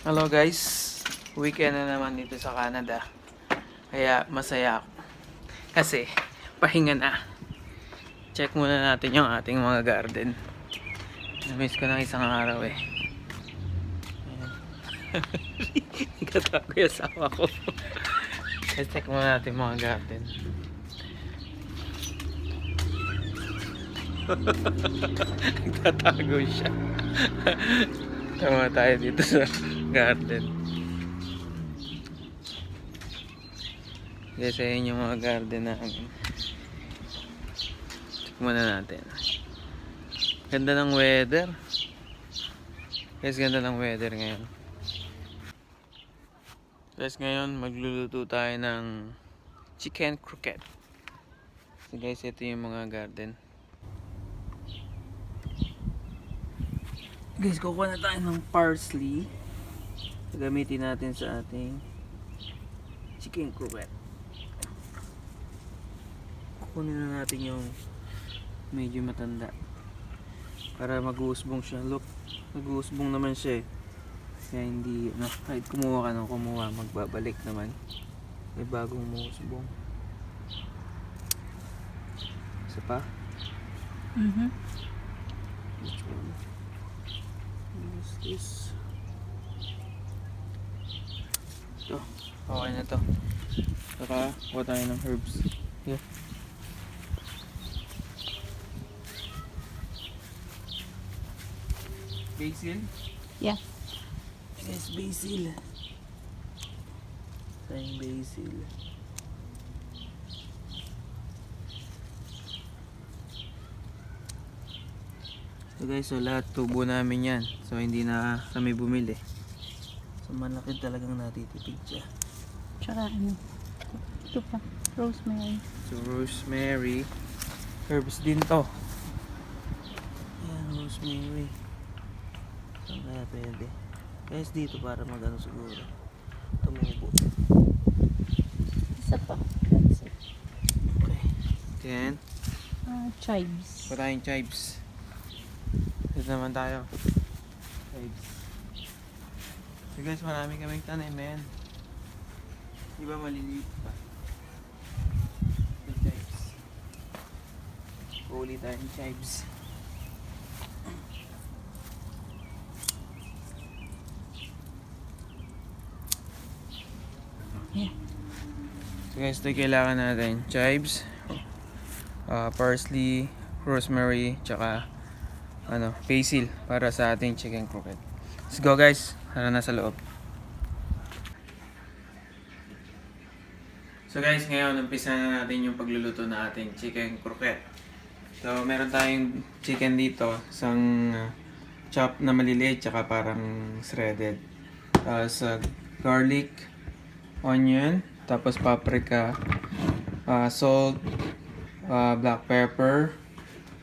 Hello guys, weekend na naman dito sa Canada. Kaya masaya ako. Kasi pahinga na. Check muna natin yung ating mga garden. Namiss ko ng isang araw eh. Ayan. Nagtatago yung asawa ko. Let's check muna natin mga garden. Nagtatago siya. Tama tayo dito sa garden. Guys, ayun yung mga garden namin. Check muna natin. Ganda ng weather. Guys, ganda ng weather ngayon. Guys, ngayon magluluto tayo ng chicken croquette. So guys, ito yung mga garden. Guys, kukuha na tayo ng parsley. Gagamitin natin sa ating chicken croquette. Kukunin na natin yung medyo matanda para mag-uusbong siya. Look, mag-uusbong naman siya eh. Kaya hindi, kahit kumuha ka ng kumuha, magbabalik naman. May bagong umusbong. Isa pa? Which one? What's this? Ito. Okay na to. Saka, kuha tayo ng herbs. Here. Basil? Yeah. Yes, basil. Tayong basil. So guys, so lahat tubo namin yan. So hindi na kami bumili. So malaki talagang natitipid siya. Tsaka ano, ito pa, rosemary. So rosemary. Herbs din to. Ayan, rosemary. Saan kaya pwede? Guys, dito para magano siguro. Tumubo. Isa pa, that's it. Okay. Then, Chives. patayong chives. Dito naman tayo. Chives. So guys, marami kaming tanim, man. Di ba maliliit pa? So, chives. Huli tayong chives. Yeah. So guys, ito kailangan natin chives, parsley, rosemary, tsaka basil para sa ating chicken croquette. Let's go guys, tara na sa loob. So guys, ngayon umpisa na natin yung pagluluto na ating chicken croquette. So meron tayong chicken dito, isang chop na maliliit tsaka parang shredded. Sa garlic, onion, tapos paprika, salt, black pepper,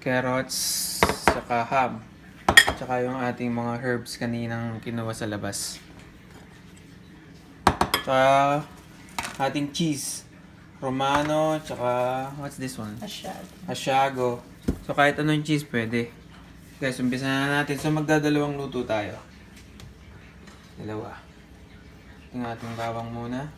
carrots, saka ham, saka yung ating mga herbs kaninang kinuha sa labas. Saka ating cheese, Romano, saka what's this one? Asiago. So kahit anong cheese pwede. Guys, umpisa na natin. So magdadalawang luto tayo. Dalawa. Yung ating bawang muna.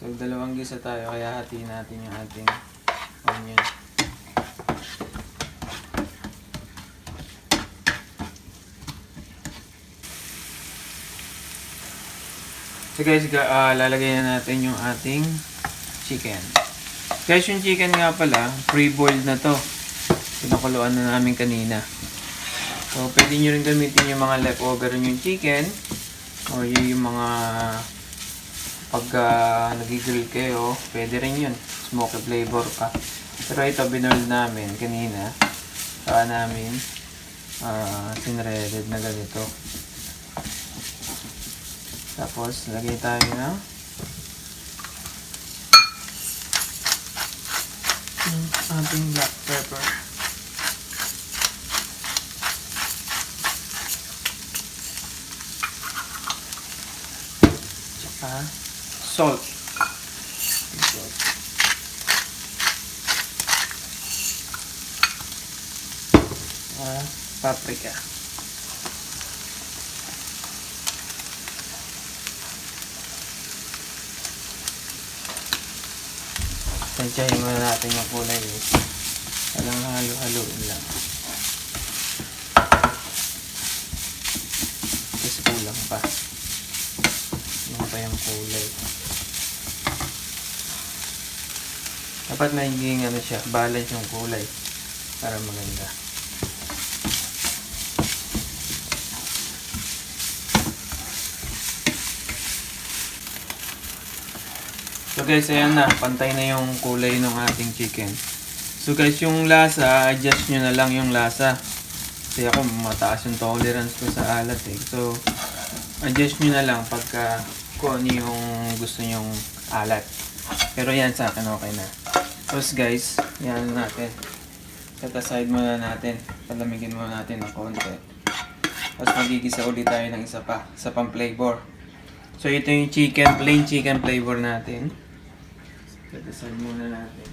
So dalawang gisa tayo kaya hatiin natin yung ating onion. So guys, lalagay na natin yung ating chicken. Guys, yung chicken nga pala, pre-boiled na to. Pinakuluan na namin kanina. So, pwede nyo rin gamitin yung mga leftover yung chicken. O yung mga pag nag-grill kayo, pwede rin yun. Smoky flavor pa. Pero ito, binoiled namin kanina. Saka namin sinredded na ganito. Tapos, lagay tayo ng ating black pepper. paprika. Tansyahin muna natin yung kulay guys. Walang halo-haloin lang. Kasi kulang pa. Kulang pa yung kulay. Dapat magiging ano siya, balance yung kulay para maganda. So guys, ayan na, pantay na yung kulay ng ating chicken. So guys, yung lasa, adjust nyo na lang yung lasa. Kasi ako, mataas yung tolerance ko sa alat eh. So, adjust nyo na lang pagka kung ano yung gusto nyong alat. Pero yan sa akin okay na. Tapos guys, yan natin. Set aside muna natin. Palamigin muna natin ng konti. Tapos magigisa ulit tayo ng isa pang flavor. So ito yung chicken, plain chicken flavor natin. Set aside muna natin.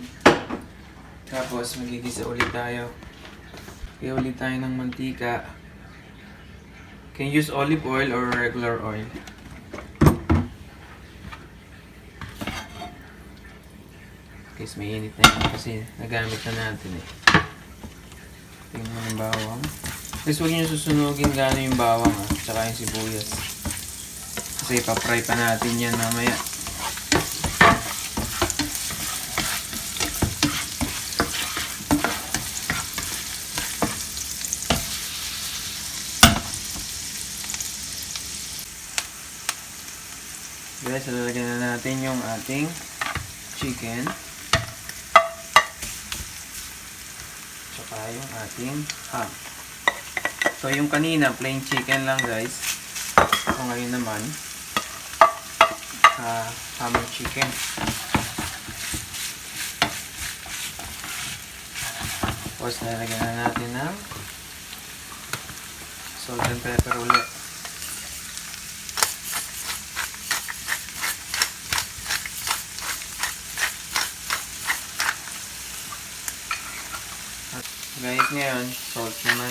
Tapos magigisa ulit tayo. Kaya ulit tayo ng mantika. Can use olive oil or regular oil. Guys, may init na yun kasi nagamit na natin eh. Tingnan mo yung bawang. Guys, huwag nyo susunugin gano'n yung bawang tsaka yung sibuyas. Kasi ipapry pa natin yan mamaya. Guys, lalagyan na natin yung ating chicken. Tsaka yung ating ham. So yung kanina plain chicken lang guys. So ngayon naman ham chicken. Tapos lalagyan na natin ng salt and pepper ulit. Guys, ngayon, salt naman.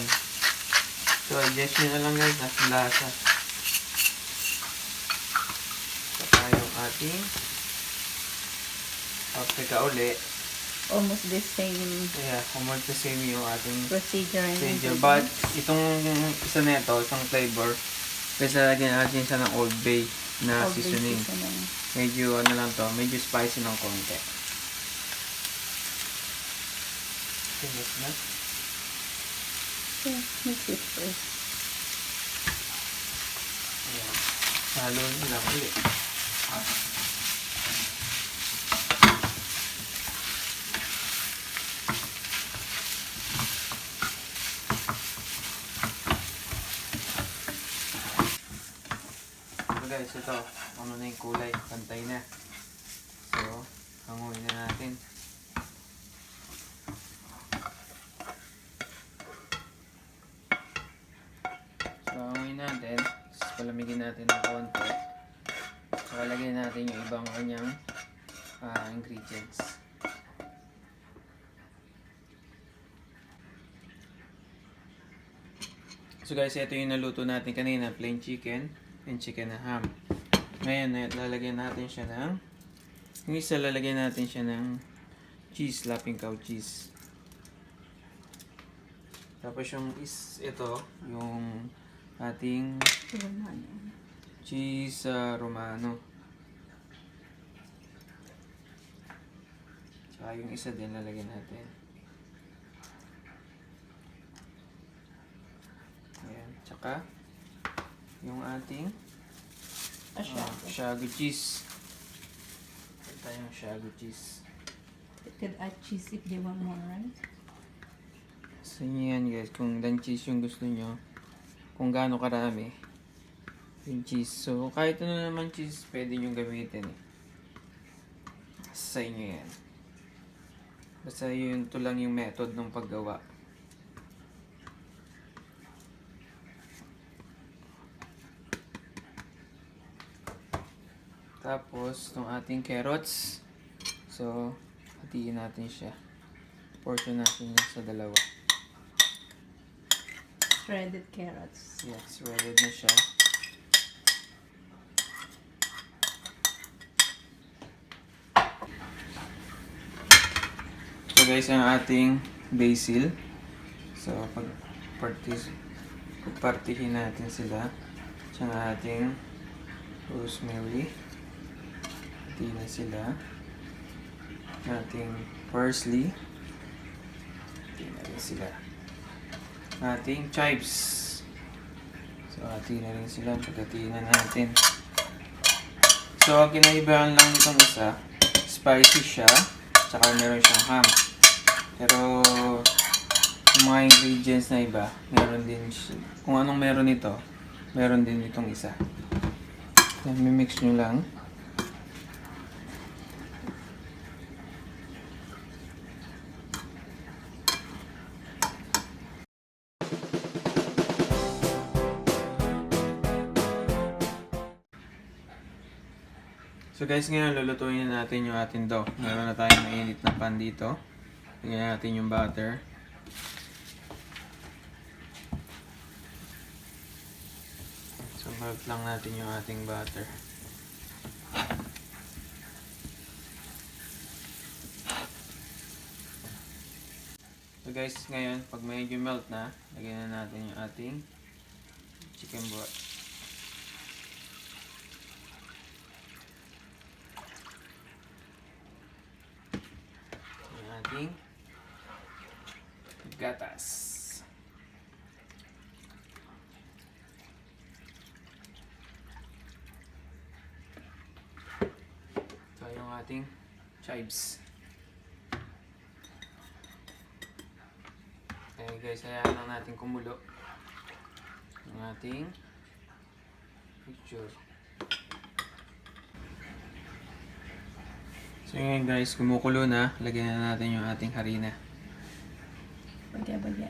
So, adjust nyo na lang guys, nasa lasa. Saka yung ating paprika uli. Almost the same Yeah, almost the same yung ating procedure. But, itong isa na ito, isang flavor, guys, lalagyan natin siya ng Old Bay na seasoning. Medyo, ano lang to, medyo spicy ng konti. Okay, next na. Yeah, mix it first. Ayan. Halo nyo lang ulit. So guys, ito. Ano na yung kulay. Pantay na. So, hanguin na natin. Natin, palamigin natin ng konti. So, lagyan natin yung ibang kanyang ingredients. So guys, ito yung naluto natin kanina, plain chicken and chicken na ham. Ngayon, lalagyan natin siya ng yung isa, lalagyan natin siya ng cheese, laping cow cheese. Tapos yung ito, yung ating cheese Romano. Tsaka yung isa din lalagyan natin. Ayan. Tsaka yung ating shago cheese. Ito yung shago cheese. You could add cheese if they want more, right? So yan guys, kung dan cheese yung gusto nyo, kung gaano karami yung cheese. So, kahit ano naman cheese, pwede nyo gamitin eh. Sa inyo yan. Basta yun, ito lang yung method ng paggawa. Tapos, itong ating carrots. So, hatiin natin siya. Portion natin yan sa dalawa. shredded carrots. Yes, ready na siya. So guys, ang ating basil. So pagpartihin natin sila. Tsaka ating rosemary. Pati na sila. Ating parsley. Pati na rin sila. Ating chives. So hati na rin sila. Paghatiin na natin. So ang kinaibahan lang nitong isa, spicy siya. Tsaka meron siyang ham. Pero yung mga ingredients na iba, meron din siya. Kung anong meron ito, meron din itong isa. Yan, mimix nyo lang. So guys, ngayon lulutuin na natin yung ating dough. Meron na tayong mainit na pan dito. Lagyan natin yung butter. So melt lang natin yung ating butter. So guys, ngayon pag medyo melt na, lagyan na natin yung ating chicken broth. Ating gatas. Ito yung ating chives. Okay guys, hayaan lang natin kumulo yung ating picture. So yun guys, kumukulo na. Lagyan na natin yung ating harina. Bagya.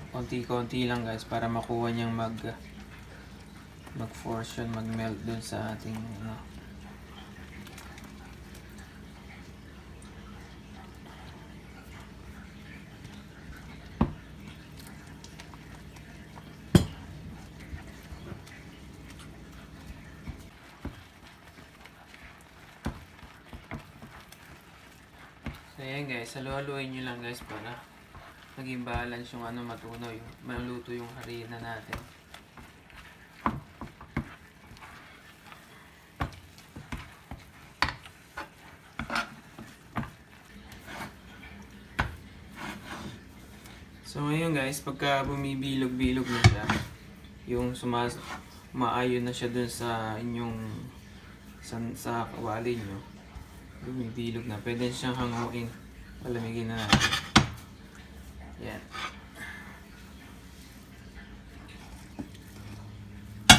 Konti-konti lang guys para makuha niyang mag-force yun, mag-melt dun sa ating So ayan guys, halu-haluin nyo lang guys para maging balance yung matunaw, yung maluto yung harina natin. So ngayon guys, pagka bumibilog-bilog na siya, yung maayon na siya dun sa inyong sa kawali nyo, bumibilog na, pwede siyang hanguin. Palamigin na natin. Yan.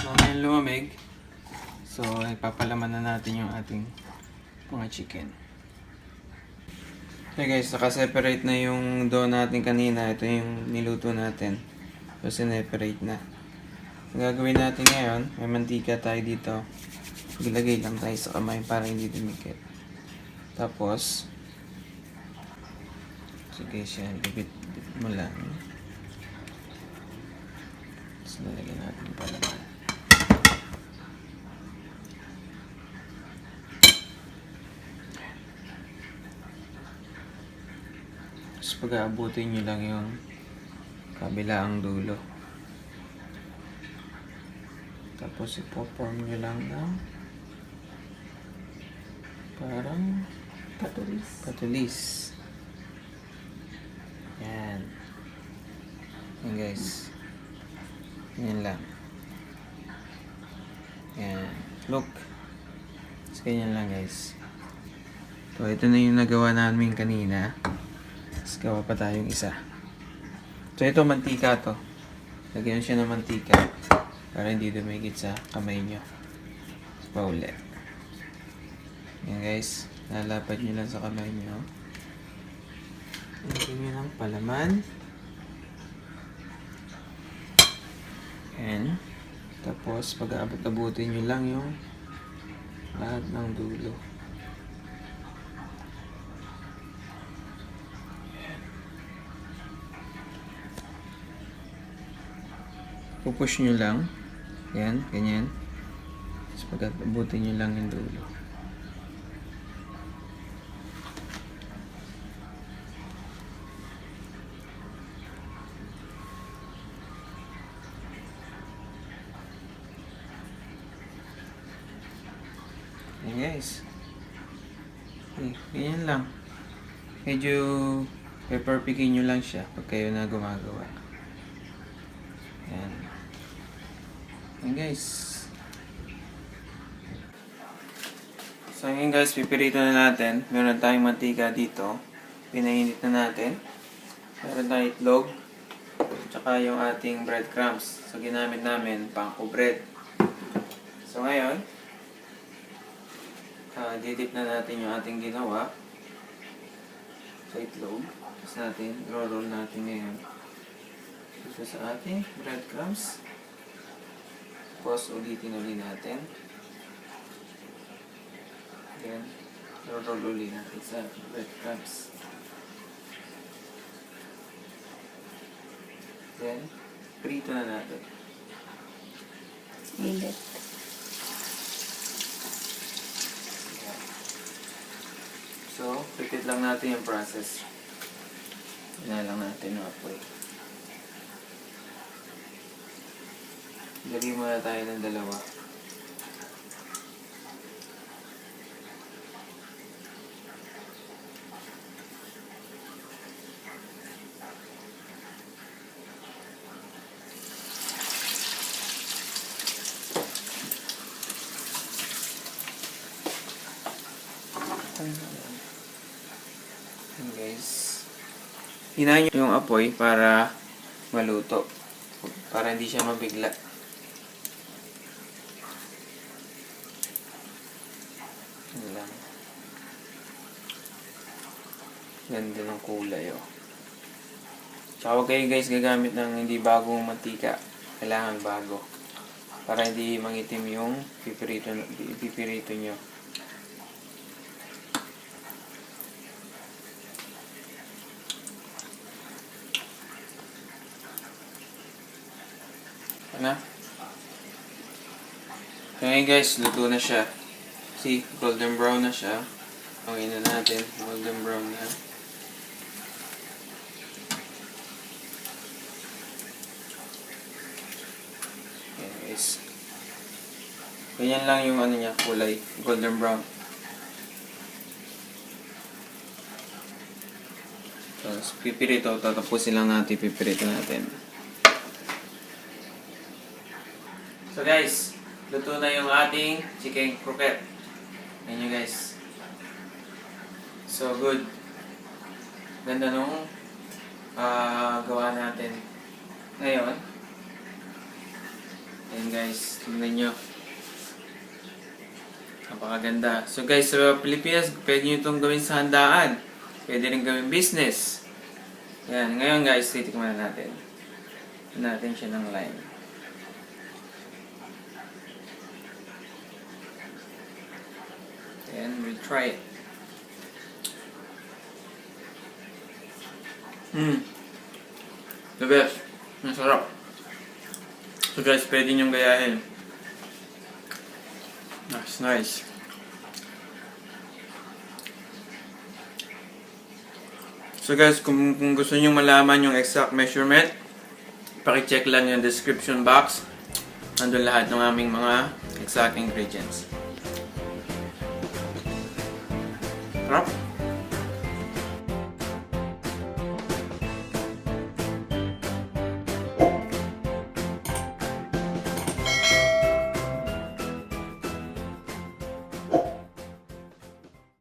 Mamaya lumamig. So, ipapalaman na natin yung ating mga chicken. Okay guys, naka-separate na yung dough natin kanina. Ito yung niluto natin. So, sineparate na. Ang gagawin natin ngayon, may mantika tayo dito. Ilagay lang tayo sa kamay para hindi dumikit. Tapos, sige siya, ibit mo lang. Tapos lalagyan natin palaman. Tapos pag-aabutin nyo lang yung kabilaang dulo. Tapos ipoform nyo lang ng parang patulis. Yan. Yan guys. Yan lang. Yan. Look. So, ganyan lang guys. So, ito na yung nagawa namin kanina. Tapos gawa pa tayong isa. So, ito mantika to. Lagyan siya ng mantika para hindi dumikit sa kamay nyo. So, paulit. Yan guys. Lalapad nyo lang sa kamay nyo. Lagyan nyo ng palaman. And tapos pag-aabot-abutin nyo lang yung Lahat ng dulo. Pupush nyo lang. Yan, ganyan. Tapos pagkabutin nyo lang yung dulo. Yan guys. Okay, ganyan lang. Medyo pepperpikin nyo lang siya pag kayo na gumagawa. Yan. Yan guys. So ngayon guys, pipirito na natin. Meron tayong mantika dito. Pinainit na natin. Meron tayong itlog. Tsaka yung ating breadcrumbs. So ginamit namin pangko bread. So ngayon, didip na natin yung ating ginawa sa itlog. Tapos natin, roll natin ngayon dito sa ating breadcrumbs. Tapos ulitin natin. Then, roll ulit natin sa breadcrumbs. Then, prito na natin. Init. So, repeat lang natin yung process. Lang natin yung apoy. Lagay muna tayo ng dalawa. Ayan guys. Hinahin nyo yung apoy para maluto. Para hindi siya mabigla. Yan lang. Ganda ng kulay oh. Tsaka huwag kayo guys gagamit ng hindi bagong mantika. Kailangan bago. Para hindi mangitim yung pipirito nyo. Na. So ngayon guys, luto na siya. See, golden brown na siya. Okay na natin, golden brown na. Okay guys. Ganyan lang yung ano niya, kulay, golden brown. So, pipirito, tatapusin lang natin, pipirito natin. So guys, luto na yung ating chicken croquette. Ayan nyo guys. So good. Ganda nung gawa natin. Ngayon, ayan guys, tingnan nyo. Napakaganda. So guys, sa Pilipinas, pwede nyo itong gawin sa handaan. Pwede rin gawin business. Ayan, ngayon guys, titikman na natin. Natin siya ng lime. And we'll try it. The best. Masarap. So guys, pwede niyong gayahin. That's nice. So guys, kung gusto niyo malaman yung exact measurement, paki-check lang yung description box. Nandun lahat ng aming mga exact ingredients. Sarap.